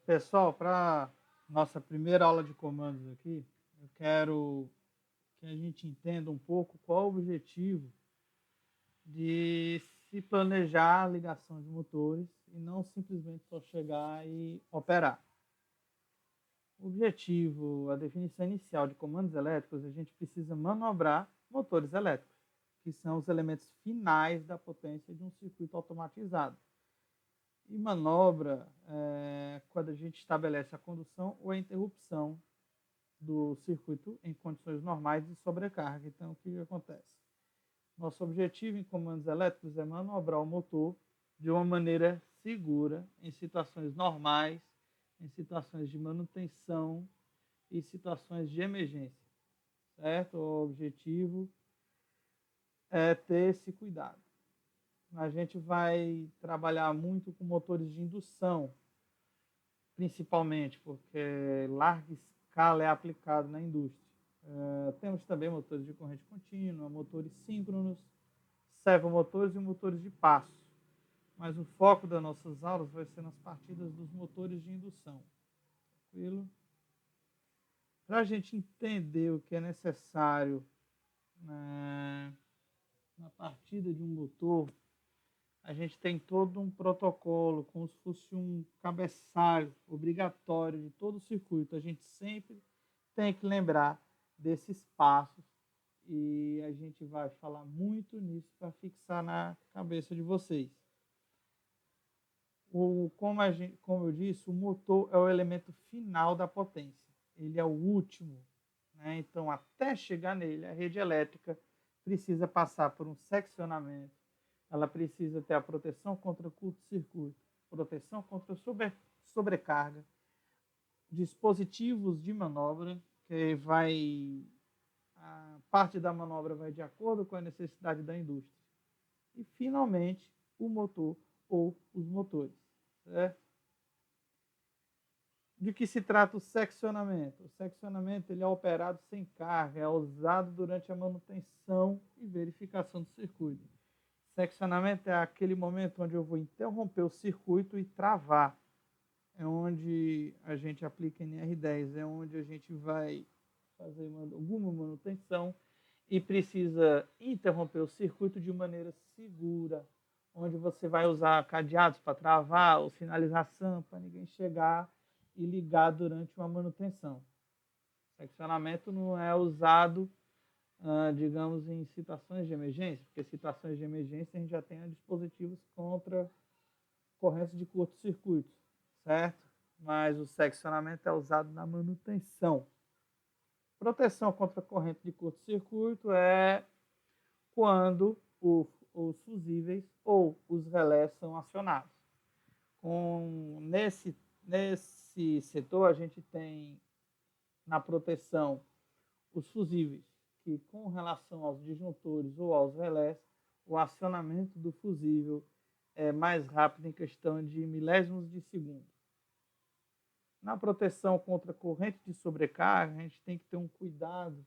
Pessoal, para nossa primeira aula de comandos aqui, eu quero que a gente entenda um pouco qual o objetivo de se planejar a ligação de motores e não simplesmente só chegar e operar. O objetivo, a definição inicial de comandos elétricos, a gente precisa manobrar motores elétricos, que são os elementos finais da potência de um circuito automatizado. E manobra quando a gente estabelece a condução ou a interrupção do circuito em condições normais de sobrecarga. Então, o que acontece? Nosso objetivo em comandos elétricos é manobrar o motor de uma maneira segura em situações normais, em situações de manutenção e situações de emergência, certo? O objetivo é ter esse cuidado. A gente vai trabalhar muito com motores de indução, principalmente porque larga escala é aplicado na indústria. Temos também motores de corrente contínua, motores síncronos, servomotores e motores de passo. Mas o foco das nossas aulas vai ser nas partidas dos motores de indução. Tranquilo? Para a gente entender o que é necessário na partida de um motor, a gente tem todo um protocolo, como se fosse um cabeçalho obrigatório de todo o circuito. A gente sempre tem que lembrar desses passos e a gente vai falar muito nisso para fixar na cabeça de vocês. Como eu disse, o motor é o elemento final da potência. Ele é o último, né? Então, até chegar nele, a rede elétrica precisa passar por um seccionamento. Ela precisa ter a proteção contra curto-circuito, proteção contra sobrecarga, dispositivos de manobra, que a parte da manobra vai de acordo com a necessidade da indústria. E, finalmente, o motor ou os motores. Certo? De que se trata o seccionamento? O seccionamento ele é operado sem carga, é usado durante a manutenção e verificação do circuito. Seccionamento é aquele momento onde eu vou interromper o circuito e travar. É onde a gente aplica NR10, é onde a gente vai fazer alguma manutenção e precisa interromper o circuito de maneira segura, onde você vai usar cadeados para travar ou sinalização para ninguém chegar e ligar durante uma manutenção. Seccionamento não é usado, digamos, em situações de emergência, porque situações de emergência a gente já tem dispositivos contra correntes de curto-circuito, certo? Mas o seccionamento é usado na manutenção. Proteção contra corrente de curto-circuito é quando os fusíveis ou os relés são acionados. Nesse setor, a gente tem na proteção os fusíveis, que com relação aos disjuntores ou aos relés, o acionamento do fusível é mais rápido em questão de milésimos de segundo. Na proteção contra corrente de sobrecarga, a gente tem que ter um cuidado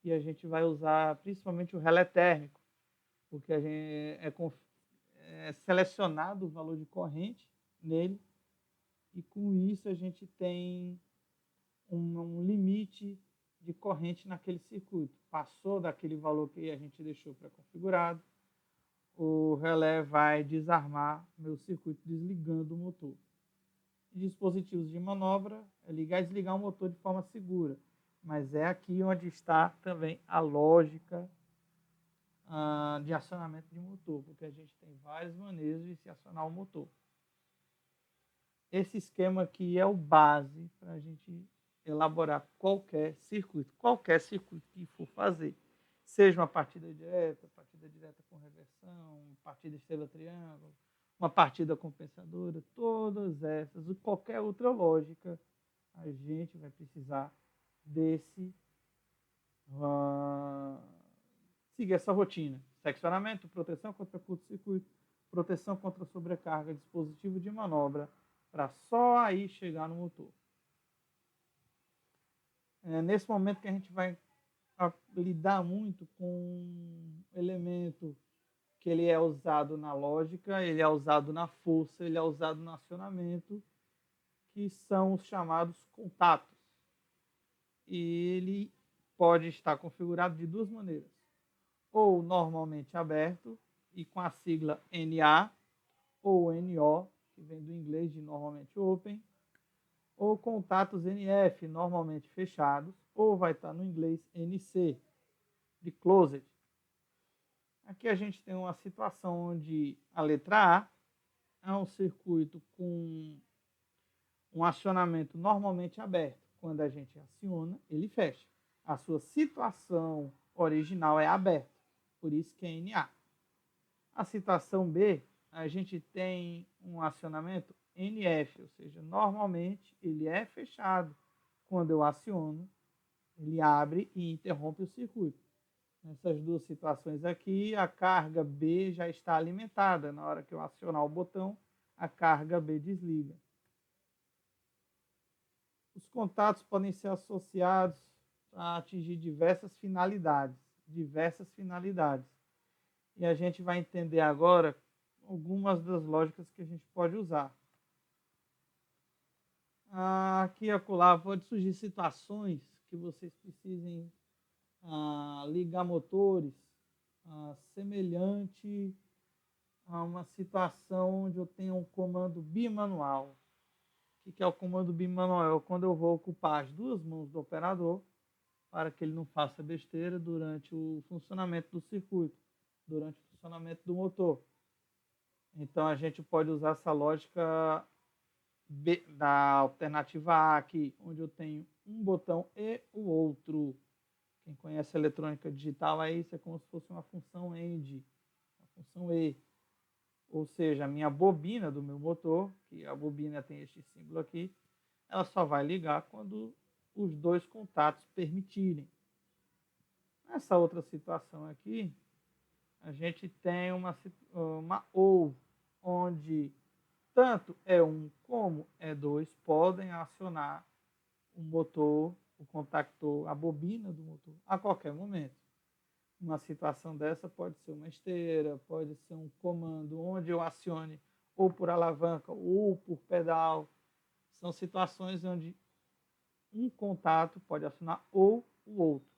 e a gente vai usar principalmente o relé térmico, porque a gente é selecionado o valor de corrente nele e com isso a gente tem um limite de corrente naquele circuito. Passou daquele valor que a gente deixou pré-configurado, o relé vai desarmar meu circuito desligando o motor. Dispositivos de manobra é ligar e desligar o motor de forma segura, mas é aqui onde está também a lógica de acionamento de motor, porque a gente tem várias maneiras de se acionar o motor. Esse esquema aqui é o base para a gente elaborar qualquer circuito que for fazer. Seja uma partida direta com reversão, partida estrela-triângulo, uma partida compensadora, todas essas, ou qualquer outra lógica, a gente vai precisar seguir essa rotina. Seccionamento, proteção contra curto-circuito, proteção contra sobrecarga, dispositivo de manobra, para só aí chegar no motor. Nesse momento que a gente vai lidar muito com um elemento que ele é usado na lógica, ele é usado na força, ele é usado no acionamento, que são os chamados contatos. E ele pode estar configurado de duas maneiras. Ou normalmente aberto, e com a sigla NA, ou NO, que vem do inglês de normalmente open, ou contatos NF, normalmente fechados, ou vai estar no inglês NC, de closed. Aqui a gente tem uma situação onde a letra A é um circuito com um acionamento normalmente aberto. Quando a gente aciona, ele fecha. A sua situação original é aberta, por isso que é NA. A situação B, a gente tem um acionamento NF, ou seja, normalmente ele é fechado. Quando eu aciono, ele abre e interrompe o circuito. Nessas duas situações aqui, a carga B já está alimentada. Na hora que eu acionar o botão, a carga B desliga. Os contatos podem ser associados a atingir diversas finalidades. E a gente vai entender agora algumas das lógicas que a gente pode usar. Aqui e acolá pode surgir situações que vocês precisem ligar motores semelhante a uma situação onde eu tenho um comando bimanual. O que é o comando bimanual? É quando eu vou ocupar as duas mãos do operador para que ele não faça besteira durante o funcionamento do circuito, durante o funcionamento do motor. Então a gente pode usar essa lógica da alternativa A aqui, onde eu tenho um botão e o outro. Quem conhece eletrônica digital aí, isso é como se fosse uma função AND, uma função E. Ou seja, a minha bobina do meu motor, que a bobina tem este símbolo aqui, ela só vai ligar quando os dois contatos permitirem. Nessa outra situação aqui, a gente tem uma OU, onde tanto E1 como E2 podem acionar o motor, o contactor, a bobina do motor, a qualquer momento. Uma situação dessa pode ser uma esteira, pode ser um comando onde eu acione ou por alavanca ou por pedal. São situações onde um contato pode acionar ou o outro.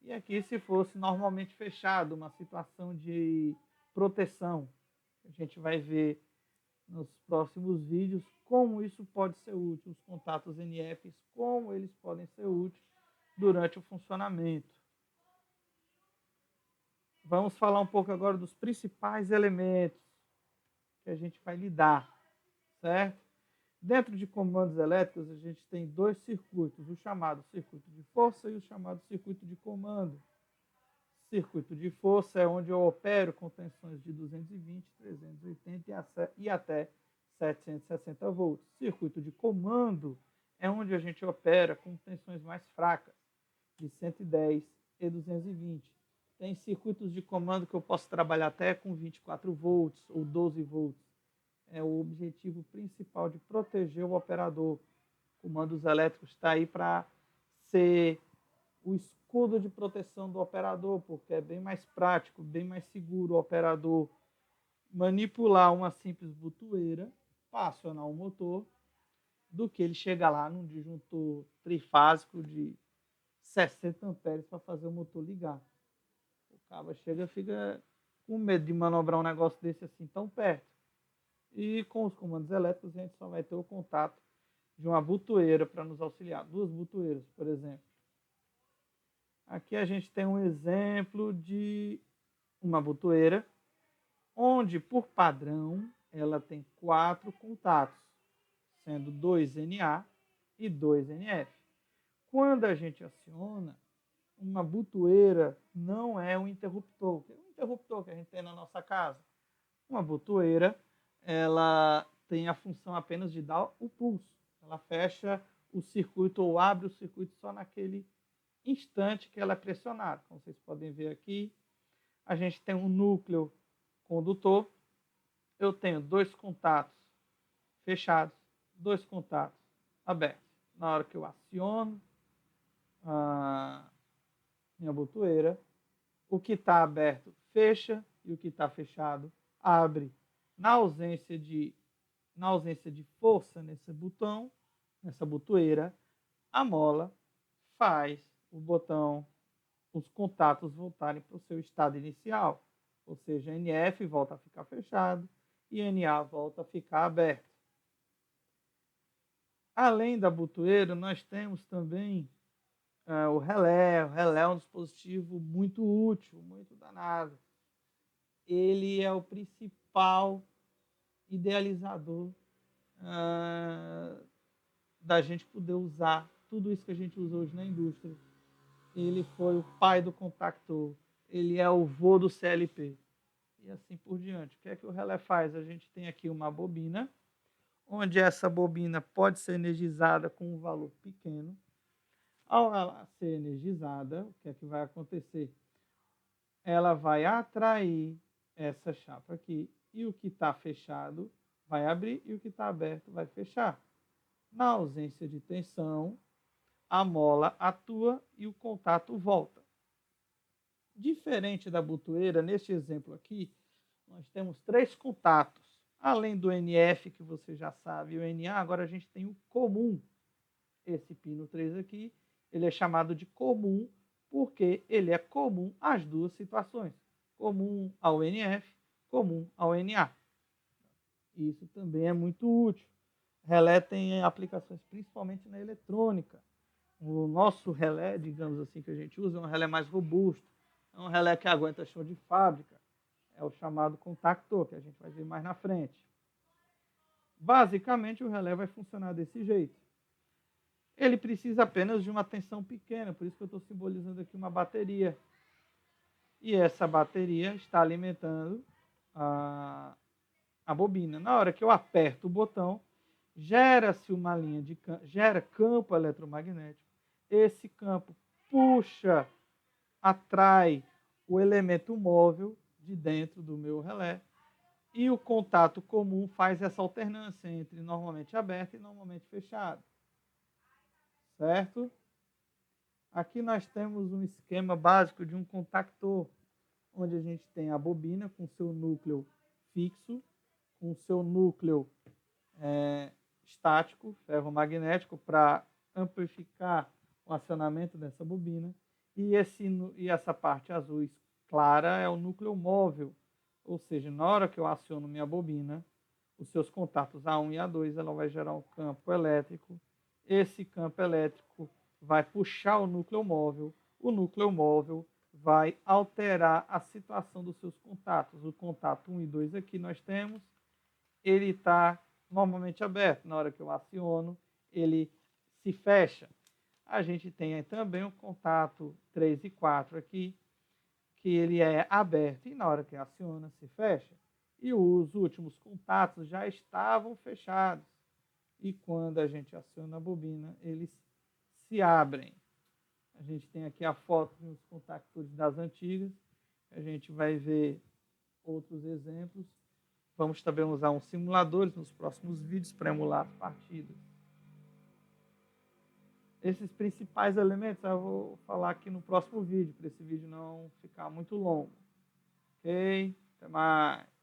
E aqui, se fosse normalmente fechado, uma situação de proteção, a gente vai ver nos próximos vídeos como isso pode ser útil, os contatos NFs, como eles podem ser úteis durante o funcionamento. Vamos falar um pouco agora dos principais elementos que a gente vai lidar, certo? Dentro de comandos elétricos, a gente tem dois circuitos, o chamado circuito de força e o chamado circuito de comando. Circuito de força é onde eu opero com tensões de 220, 380 e até 760 volts. Circuito de comando é onde a gente opera com tensões mais fracas, de 110 e 220. Tem circuitos de comando que eu posso trabalhar até com 24 volts ou 12 volts. É o objetivo principal de proteger o operador. Comandos elétricos está aí para ser o escudo de proteção do operador, porque é bem mais prático, bem mais seguro o operador manipular uma simples botoeira para acionar o motor do que ele chegar lá num disjuntor trifásico de 60 amperes para fazer o motor ligar. O cabo chega e fica com medo de manobrar um negócio desse assim tão perto. E com os comandos elétricos a gente só vai ter o contato de uma botoeira para nos auxiliar. Duas botoeiras, por exemplo. Aqui a gente tem um exemplo de uma botoeira, onde por padrão ela tem 4 contatos, sendo 2 NA e 2 NF. Quando a gente aciona, uma botoeira não é um interruptor. O interruptor que a gente tem na nossa casa. Uma botoeira, ela tem a função apenas de dar o pulso. Ela fecha o circuito ou abre o circuito só naquele instante que ela é pressionada. Como vocês podem ver aqui, a gente tem um núcleo condutor. Eu tenho dois contatos fechados, dois contatos abertos. Na hora que eu aciono a minha botoeira, o que está aberto fecha e o que está fechado abre. Na ausência de na ausência de força nesse botão, nessa botoeira, a mola faz o botão, os contatos voltarem para o seu estado inicial. Ou seja, NF volta a ficar fechado e NA volta a ficar aberto. Além da botoeira, nós temos também o relé. O relé é um dispositivo muito útil, muito danado. Ele é o principal idealizador da gente poder usar tudo isso que a gente usa hoje na indústria. Ele foi o pai do contactor, ele é o vô do CLP e assim por diante. O que é que o relé faz? A gente tem aqui uma bobina, onde essa bobina pode ser energizada com um valor pequeno. Ao ela ser energizada, o que é que vai acontecer? Ela vai atrair essa chapa aqui e o que está fechado vai abrir e o que está aberto vai fechar. Na ausência de tensão, a mola atua e o contato volta. Diferente da botoeira, neste exemplo aqui, nós temos 3 contatos. Além do NF, que você já sabe, e o NA, agora a gente tem o comum. Esse pino 3 aqui, ele é chamado de comum porque ele é comum às duas situações. Comum ao NF, comum ao NA. Isso também é muito útil. Relé tem aplicações principalmente na eletrônica. O nosso relé, digamos assim, que a gente usa, é um relé mais robusto. É um relé que aguenta chão de fábrica. É o chamado contactor, que a gente vai ver mais na frente. Basicamente, o relé vai funcionar desse jeito. Ele precisa apenas de uma tensão pequena, por isso que eu estou simbolizando aqui uma bateria. E essa bateria está alimentando a bobina. Na hora que eu aperto o botão, gera-se uma linha de gera campo eletromagnético. Esse campo puxa, atrai o elemento móvel de dentro do meu relé e o contato comum faz essa alternância entre normalmente aberto e normalmente fechado. Certo? Aqui nós temos um esquema básico de um contactor, onde a gente tem a bobina com seu núcleo fixo, com seu núcleo estático, ferromagnético, para amplificar o acionamento dessa bobina. E essa parte azul clara é o núcleo móvel, ou seja, na hora que eu aciono minha bobina, os seus contatos A1 e A2, ela vai gerar um campo elétrico. Esse campo elétrico vai puxar o núcleo móvel vai alterar a situação dos seus contatos. O contato 1 e 2 aqui nós temos, ele está normalmente aberto. Na hora que eu aciono, ele se fecha. A gente tem também o contato 3 e 4 aqui, que ele é aberto e na hora que aciona, se fecha. E os últimos contatos já estavam fechados. E quando a gente aciona a bobina, eles se abrem. A gente tem aqui a foto dos contactores das antigas. A gente vai ver outros exemplos. Vamos também usar uns simuladores nos próximos vídeos para emular as partidas. Esses principais elementos eu vou falar aqui no próximo vídeo, para esse vídeo não ficar muito longo. Ok? Até mais.